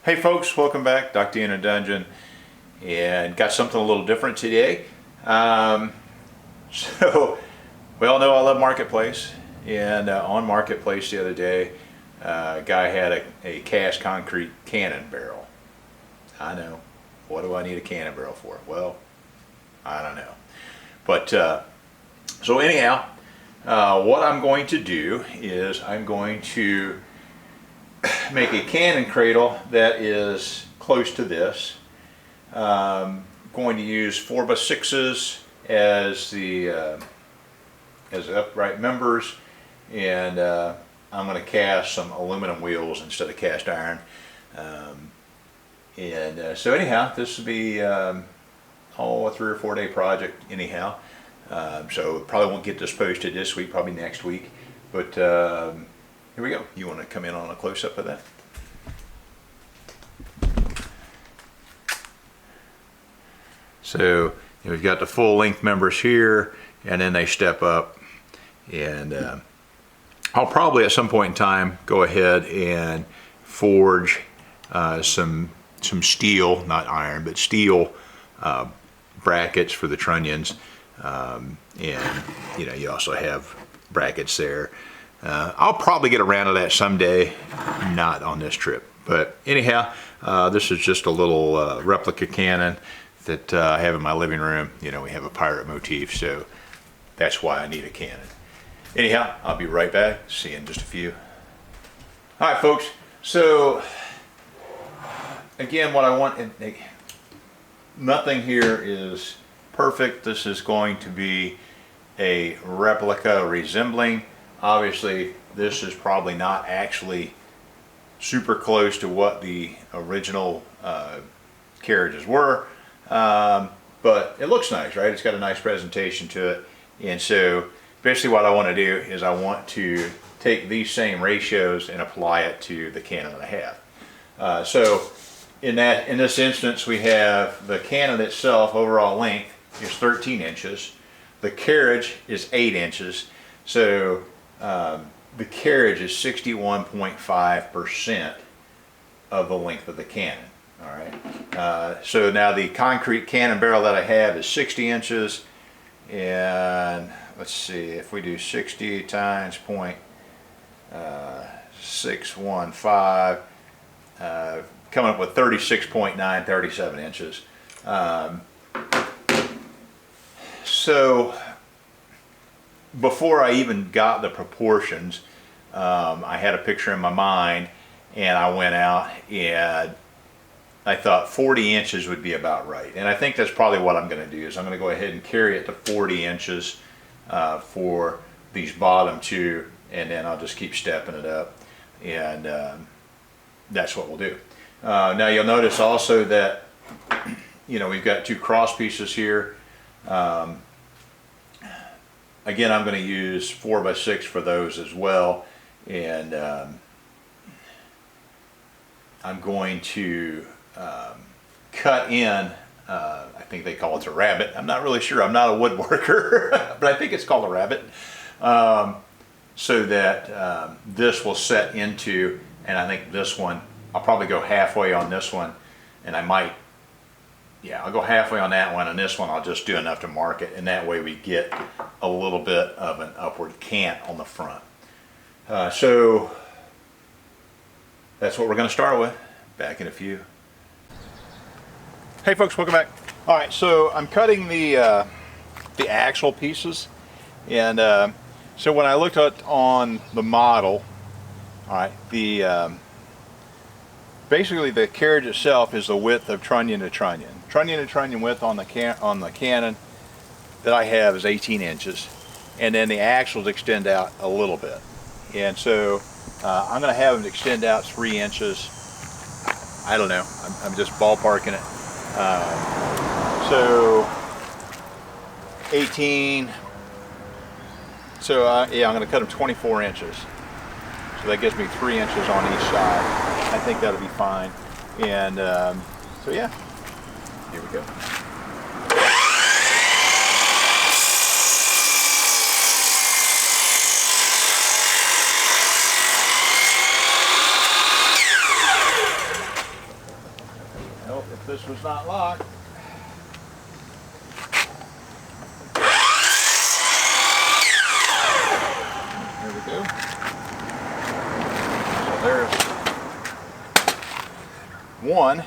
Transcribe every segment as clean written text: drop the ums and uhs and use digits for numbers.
Hey folks, welcome back. Dr. in a Dungeon, and got something a little different today. So we all know I love Marketplace, and on Marketplace the other day, a guy had a cast concrete cannon barrel. I know, what do I need a cannon barrel for? Well, I don't know. But so anyhow, what I'm going to do is I'm going to make a cannon cradle that is close to this. Going to use 4x6s as the upright members, and I'm going to cast some aluminum wheels instead of cast iron. So anyhow, this will be a 3 or 4 day project anyhow. So probably won't get this posted this week, probably next week. But here we go. You want to come in on a close-up of that? So we've got the full-length members here, and then they step up. And I'll probably at some point in time go ahead and forge some steel, not iron, but steel brackets for the trunnions. And you also have brackets there. I'll probably get around to that someday, not on this trip. But anyhow, this is just a little replica cannon that I have in my living room. We have a pirate motif, so that's why I need a cannon. Anyhow, I'll be right back. See you in just a few. All right, folks. So again, what I want, nothing here is perfect. This is going to be a replica resembling. Obviously, this is probably not actually super close to what the original carriages were, but it looks nice, right? It's got a nice presentation to it. And so basically what I want to do is I want to take these same ratios and apply it to the cannon that I have. So in this instance, we have the cannon itself, overall length is 13 inches. The carriage is 8 inches. So the carriage is 61.5% of the length of the cannon. All right. So now the concrete cannon barrel that I have is 60 inches, and let's see, if we do 60 times 0.615, coming up with 36.937 inches. So before I even got the proportions, I had a picture in my mind, and I went out and I thought 40 inches would be about right. And I think that's probably what I'm going to do, is I'm going to go ahead and carry it to 40 inches for these bottom two, and then I'll just keep stepping it up, and that's what we'll do. Now you'll notice also that we've got two cross pieces here. Again, I'm going to use 4x6 for those as well, and I'm going to cut in, I think they call it a rabbet. I'm not really sure. I'm not a woodworker, but I think it's called a rabbet, so that this will set into, and I think this one, I'll probably go halfway on this one, and I'll go halfway on that one, and this one I'll just do enough to mark it, and that way we get a little bit of an upward cant on the front. So that's what we're going to start with. Back in a few. Hey folks, welcome back. All right, so I'm cutting the axle pieces, and so when I looked at on the model, all right, basically the carriage itself is the width of trunnion to trunnion. Trunnion to trunnion width on the cannon that I have is 18 inches, and then the axles extend out a little bit. And so I'm going to have them extend out 3 inches. I don't know. I'm just ballparking it. So 18. So yeah, I'm going to cut them 24 inches. So that gives me 3 inches on each side. I think that'll be fine. And so yeah, here we go. This was not locked. There we go. So there's one.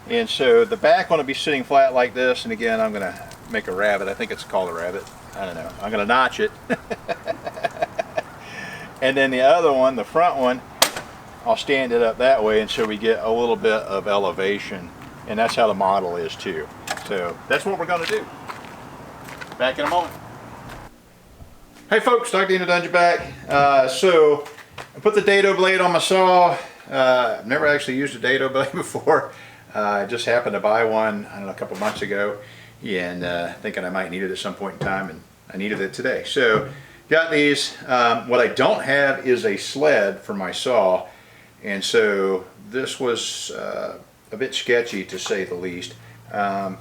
And so the back one will be sitting flat like this, and again I'm going to make a rabbit. I think it's called a rabbit. I don't know. I'm going to notch it. And then the other one, the front one, I'll stand it up that way, and so we get a little bit of elevation, and that's how the model is too. So that's what we're going to do. Back in a moment. Hey folks, Dr. Dino Dungeon back. So I put the dado blade on my saw. I've never actually used a dado blade before. I just happened to buy one, I don't know, a couple months ago, and thinking I might need it at some point in time, and I needed it today. So got these. What I don't have is a sled for my saw, and so this was a bit sketchy to say the least. I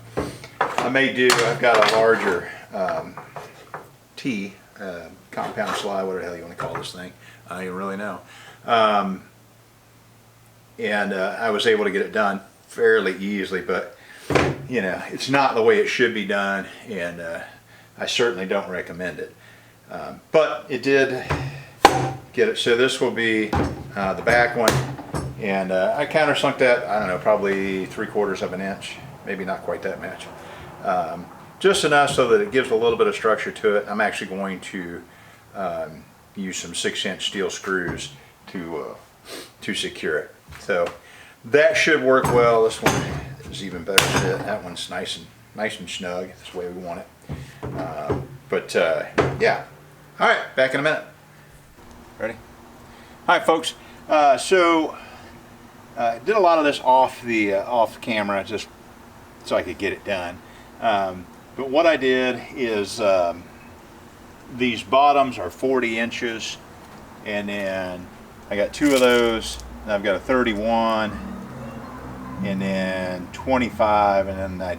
may do, I've got a larger T, compound slide, whatever the hell you want to call this thing. I don't even really know. And I was able to get it done fairly easily, but you know, it's not the way it should be done, and I certainly don't recommend it. But it did get it. So this will be the back one, and I countersunk that, I don't know, probably 3/4 of an inch, maybe not quite that much. Just enough so that it gives a little bit of structure to it. I'm actually going to use some 6-inch steel screws to secure it. So that should work well. This one is even better fit. That one's nice and snug. That's the way we want it. Yeah. All right, back in a minute. Ready? Hi, folks. So did a lot of this off camera just so I could get it done. But what I did is these bottoms are 40 inches, and then I got 2 of those, and I've got a 31, and then 25, and then I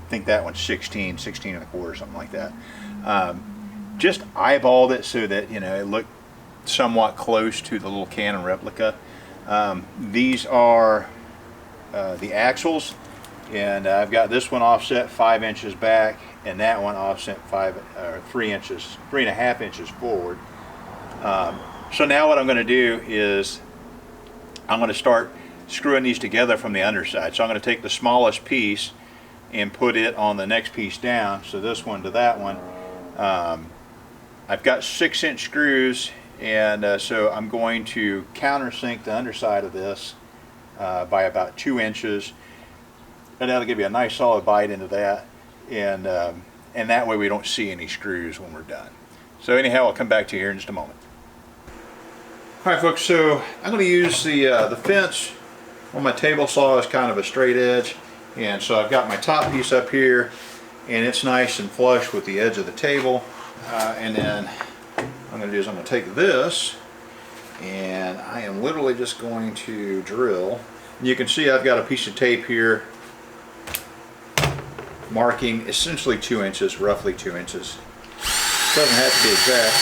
think that one's 16 1/4, something like that. Just eyeballed it so that, you know, it looked somewhat close to the little Canon replica. These are the axles, and I've got this one offset 5 inches back, and that one offset 3.5 inches forward. So now what I'm going to do is I'm going to start screwing these together from the underside. So I'm going to take the smallest piece and put it on the next piece down, so this one to that one. I've got 6-inch screws, and so I'm going to countersink the underside of this by about 2 inches, and that'll give you a nice solid bite into that, and that way we don't see any screws when we're done. So anyhow, I'll come back to you here in just a moment. Alright folks, so I'm going to use the fence on my table saw as kind of a straight edge, and so I've got my top piece up here, and it's nice and flush with the edge of the table. And then what I'm going to do is I'm going to take this, and I am literally just going to drill. And you can see I've got a piece of tape here marking essentially 2 inches, roughly 2 inches. Doesn't have to be exact.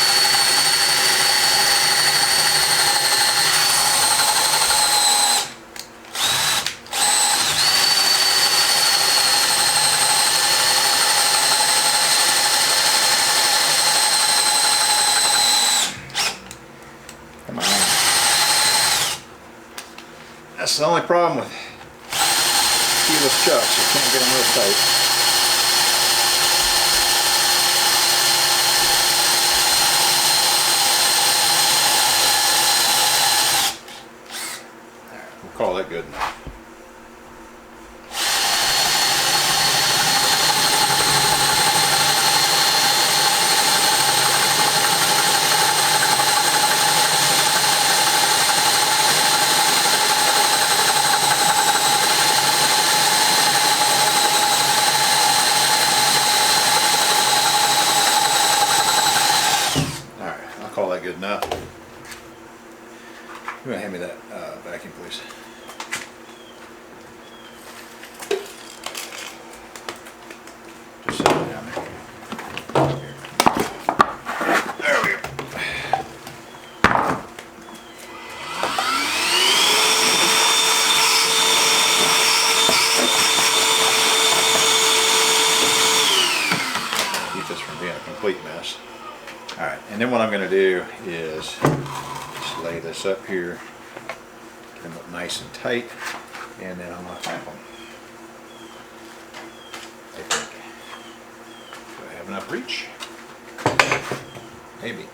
That's the only problem with keyless chucks, you can't get them real tight. We'll call that good enough. Call that good enough. You want to hand me that vacuum, please? Just set it down there. There we go. Alright, and then what I'm going to do is just lay this up here, get them up nice and tight, and then I'm going to clamp them. I think. Do I have enough reach? Maybe.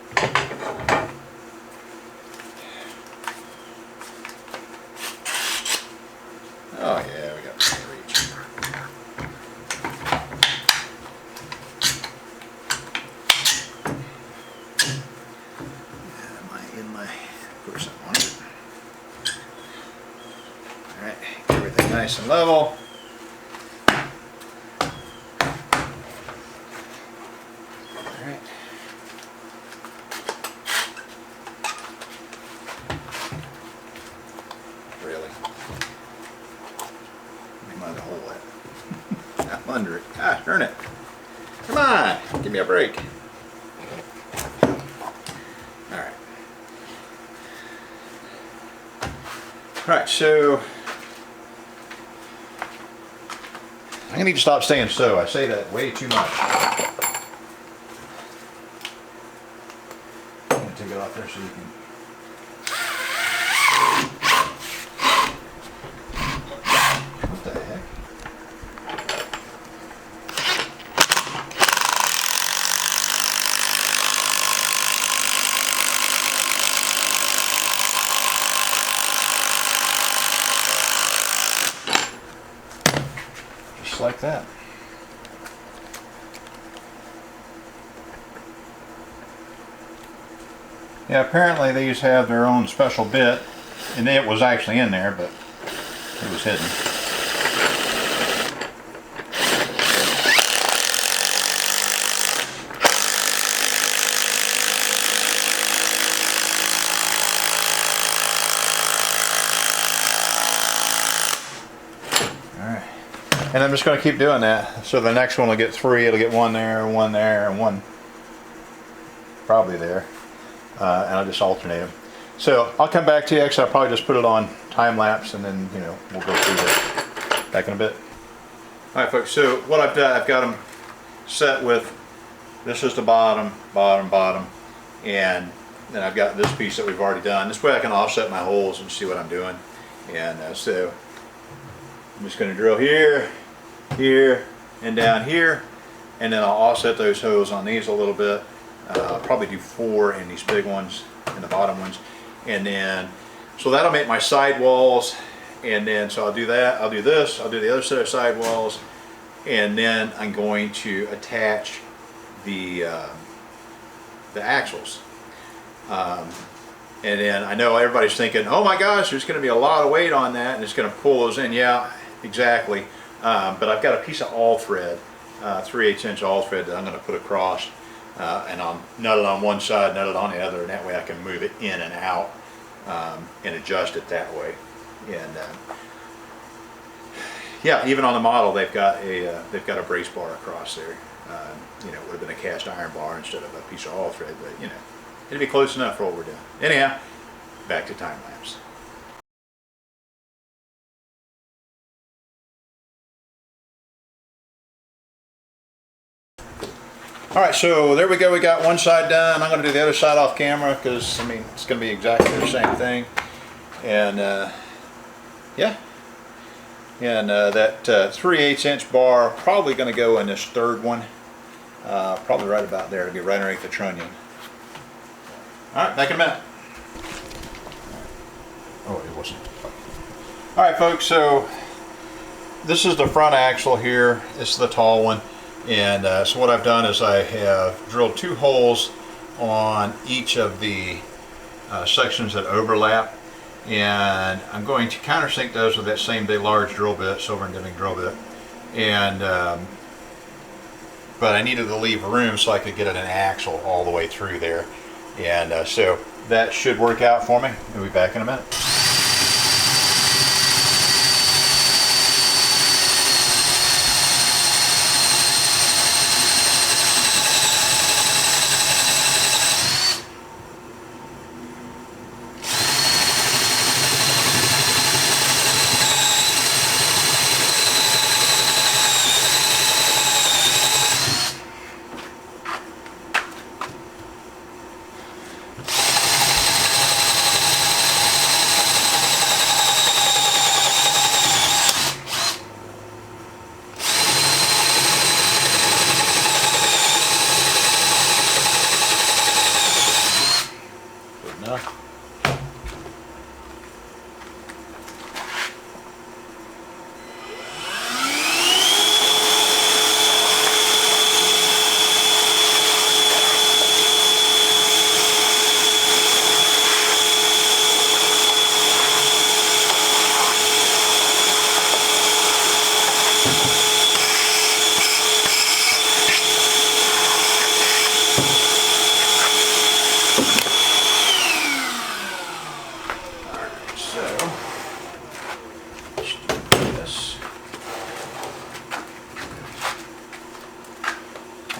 Oh yeah, we got plenty of reach. Am I in my, of course I want it. Alright, get everything nice and level. Alright. Really? Mind the hole at. I'm under it. Ah, turn it. Come on, give me a break. Alright. Alright, so I'm gonna need to stop saying so. I say that way too much. I'm gonna take it off there so you can. What the heck? Just like that. Yeah, apparently these have their own special bit, and it was actually in there, but it was hidden. Alright. And I'm just going to keep doing that. So the next one will get 3, it'll get 1 there, and 1 there, and 1 probably there. And I'll just alternate them. So I'll come back to you. Actually, I'll probably just put it on time lapse, and then we'll go through that back in a bit. All right, folks. So what I've done, I've got them set with this is the bottom, and then I've got this piece that we've already done. This way I can offset my holes and see what I'm doing. And so I'm just going to drill here, here, and down here, and then I'll offset those holes on these a little bit. I'll probably do 4 in these big ones and the bottom ones, and then so that'll make my side walls. And then so I'll do that, I'll do this, I'll do the other set of side walls, and then I'm going to attach the axles. And then I know everybody's thinking, oh my gosh, there's going to be a lot of weight on that and it's going to pull those in. Yeah, exactly. But I've got a piece of all thread, 3/8 inch all thread that I'm going to put across. And I'll nut it on one side, nut it on the other, and that way I can move it in and out and adjust it that way. And yeah, even on the model, they've got a brace bar across there. It would have been a cast iron bar instead of a piece of all thread, but it'd be close enough for what we're doing. Anyhow, back to time lapse. Alright, so there we go, we got one side done. I'm going to do the other side off camera because, it's going to be exactly the same thing. And, yeah. And that 3/8 inch bar, probably going to go in this third one. Probably right about there, it'll be right underneath the trunnion. Alright, back in a minute. Oh, it wasn't. Alright folks, so this is the front axle here. This is the tall one. And so what I've done is I have drilled 2 holes on each of the sections that overlap, and I'm going to countersink those with that same big large drill bit, silver and dimming drill bit. And but I needed to leave room so I could get an axle all the way through there. And so that should work out for me. We'll be back in a minute. Good enough.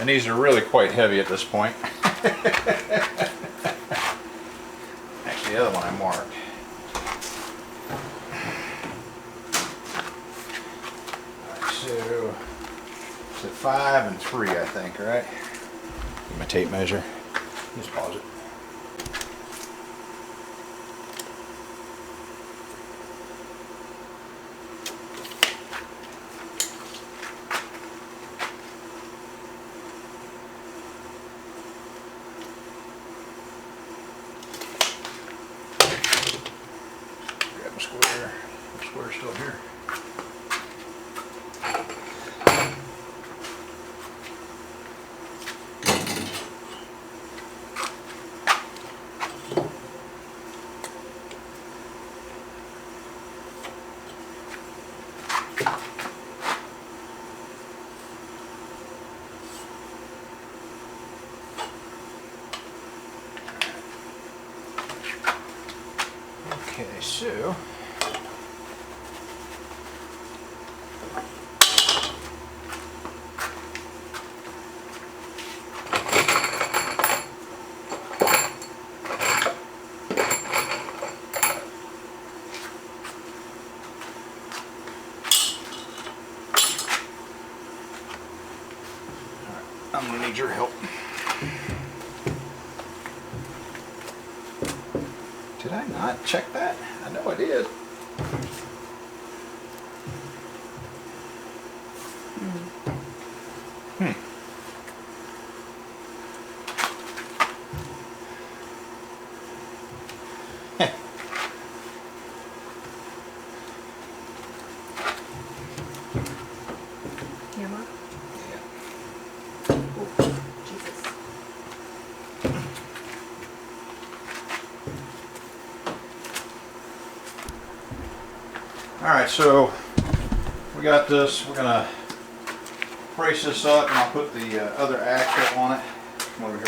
And these are really quite heavy at this point. Actually, the other one I marked. Alright, so it's a 5 and 3, I think, right? Get my tape measure. Just pause it. Square still here. Okay, so I'm going to need your help. Did I not check that? I know I did. Camera? Yeah. Oh, Jesus. Alright, so we got this. We're going to brace this up and I'll put the other axle on it. Come over here.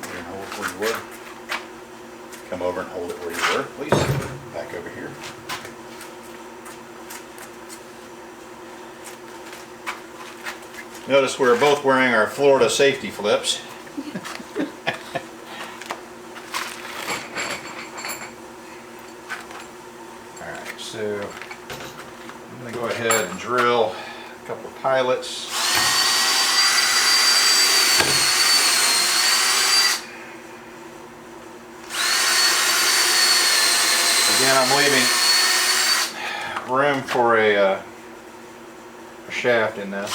Come over and hold it where you were. Come over and hold it where you were, please. Back over here. Notice we're both wearing our Florida safety flips. Alright, so I'm going to go ahead and drill a couple of pilots. Again, I'm leaving room for a shaft in this.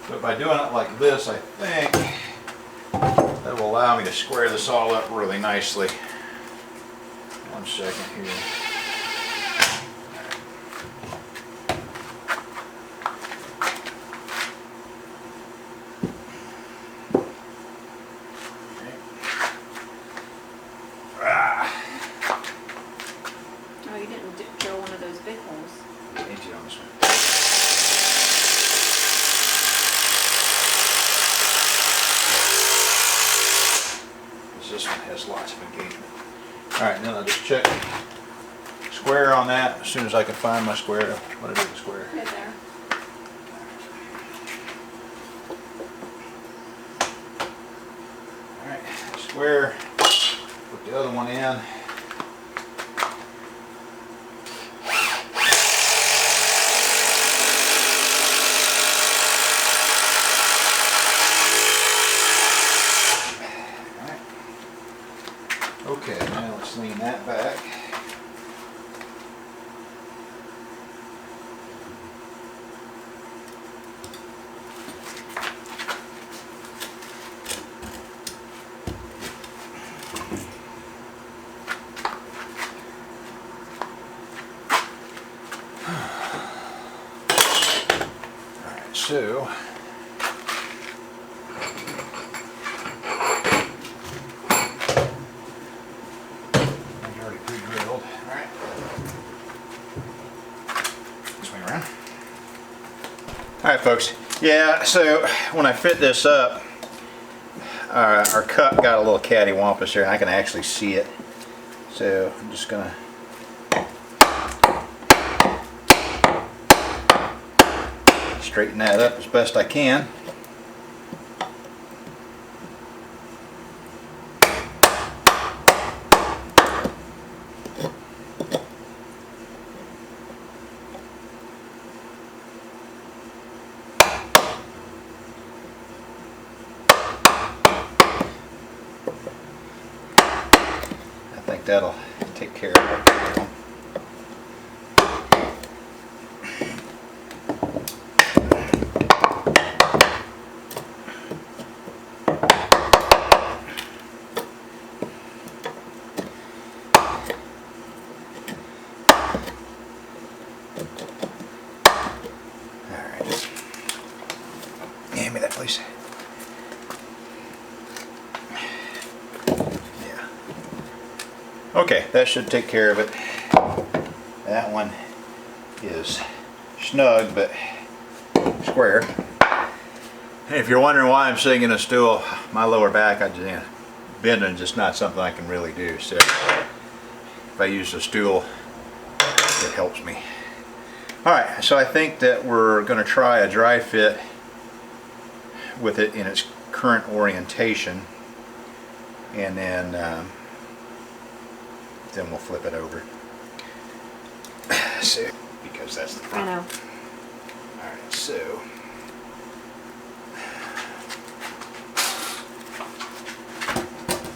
But by doing it like this, I think that will allow me to square this all up really nicely. 1 second here. Oh, you didn't drill one of those big holes. Need to on this one. This one has lots of engagement. Alright, then I'll just check square on that as soon as I can find my square. What did I do with the square? Right there. Alright, square. Put the other one in. Okay, now let's lean that back. Alright, so already pre-drilled. Alright. Swing around. Alright folks, yeah, so when I fit this up, our cup got a little cattywampus here, and I can actually see it. So I'm just gonna straighten that up as best I can. I think that'll take care of it. Alright. Hand me that, please. Yeah. Okay, that should take care of it. That one is snug but square. Hey, if you're wondering why I'm sitting in a stool, my lower back, bending is just not something I can really do. So if I use a stool, it helps me. Alright, so I think that we're going to try a dry fit with it in its current orientation, and then we'll flip it over. So, because that's the front. I know. Alright, so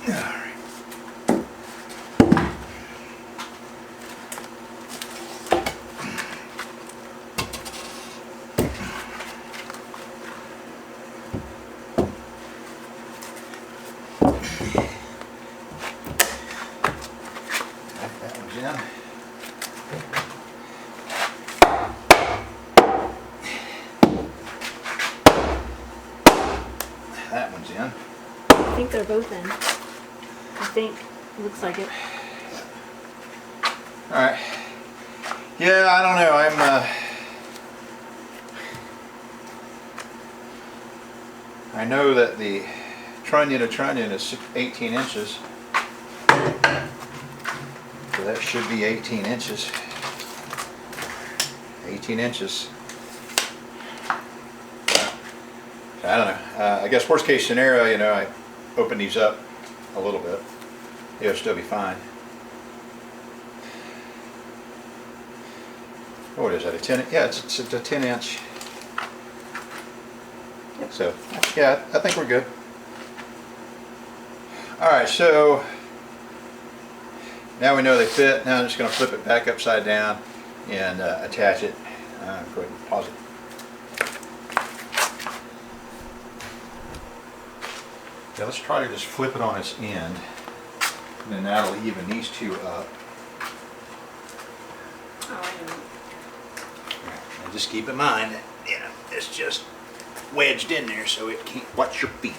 alright. That one's in. That one's in. I think they're both in. I think. Looks like it. Alright. Yeah, I don't know. I know that the trunnion to trunnion is 18 inches. So that should be 18 inches. 18 inches. I don't know. I guess worst case scenario, you know, I open these up a little bit. It'll still be fine. Oh, what is that? A 10? Yeah, it's a 10 inch. So, yeah, I think we're good. Alright, so now we know they fit. Now I'm just going to flip it back upside down and attach it. Go ahead and pause it. Yeah, let's try to just flip it on its end, and then that'll even these two up. Oh, I know. And just keep in mind that, you know, it's just wedged in there so it can't watch your feet.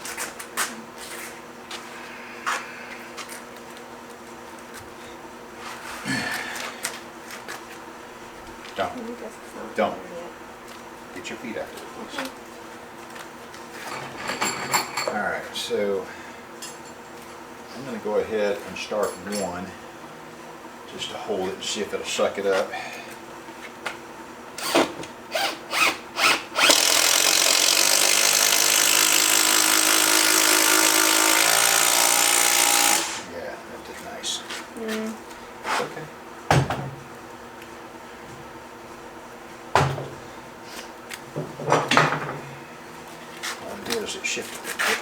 Don't. I guess it's not Don't. there yet. Get your feet after it, please. Okay. Alright, so I'm going to go ahead and start one just to hold it and see if it'll suck it up. Yeah, that did nice. It's okay. All it did is it shifted a bit.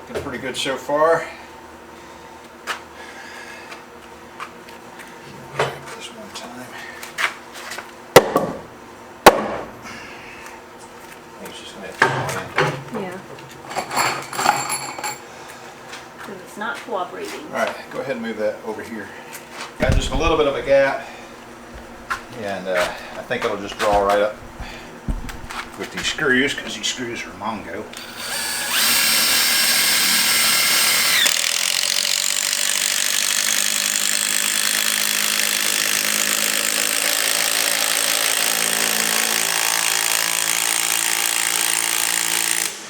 Looking pretty good so far. This one time. I think it's just gonna have to go in. Yeah. Because it's not cooperating. All right, go ahead and move that over here. Got just a little bit of a gap, and I think it'll just draw right up with these screws, because these screws are Mongo.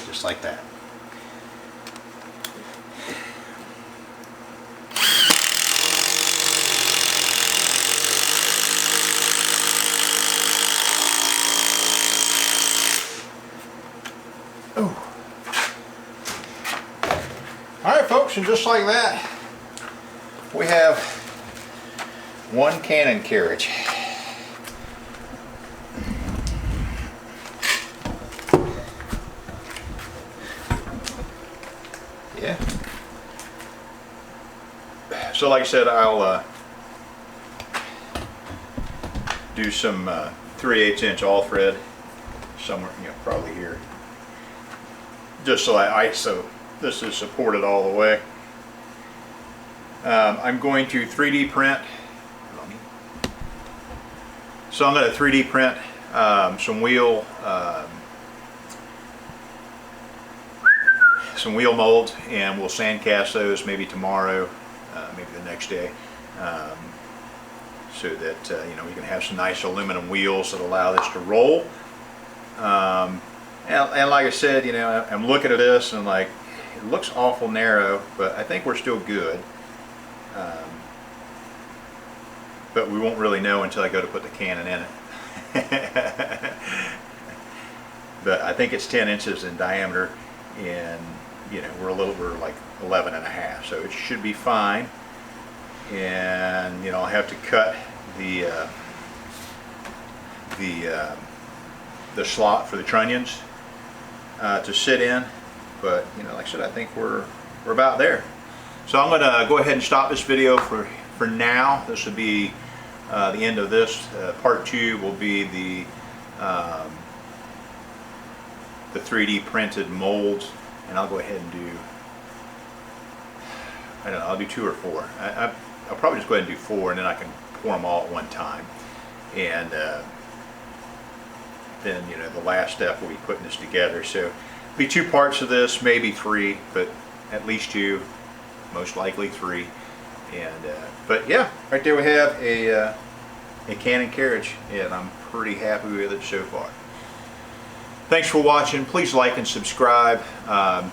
Just like that. Alright folks, and just like that, we have one cannon carriage. Yeah. So like I said, I'll do some 3/8 inch all thread somewhere, probably here. Just so this is supported all the way. I'm going to 3D print. So I'm going to 3D print some wheel molds, and we'll sand cast those maybe tomorrow, maybe the next day, so that we can have some nice aluminum wheels that allow this to roll. And like I said, I'm looking at this and like, it looks awful narrow, but I think we're still good. But we won't really know until I go to put the cannon in it. But I think it's 10 inches in diameter, and we're like 11 and a half, so it should be fine. And I'll have to cut the slot for the trunnions to sit in, but like I said, I think we're about there. So I'm going to go ahead and stop this video for now. This will be the end of this. Part 2 will be the 3D printed molds, and I'll go ahead and do, I don't know, I'll do 2 or 4. I'll probably just go ahead and do 4, and then I can pour them all at one time. And then the last step will be putting this together. So it'll be 2 parts of this, maybe 3, but at least 2, most likely 3. And but yeah, right there we have a cannon carriage, and I'm pretty happy with it so far. Thanks for watching. Please like and subscribe.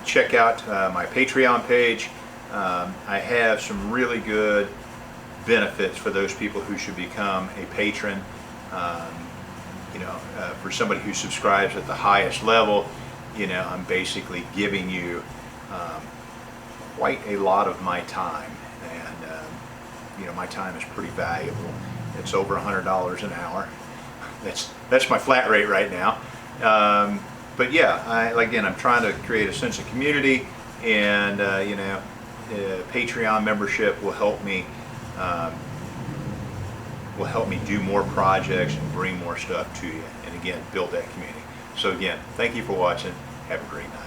Check out my Patreon page. I have some really good benefits for those people who should become a patron. For somebody who subscribes at the highest level, I'm basically giving you quite a lot of my time, and my time is pretty valuable. It's over $100 an hour. That's my flat rate right now. But yeah, again, I'm trying to create a sense of community, and Patreon membership will help me do more projects and bring more stuff to you, and again, build that community. So again, thank you for watching. Have a great night.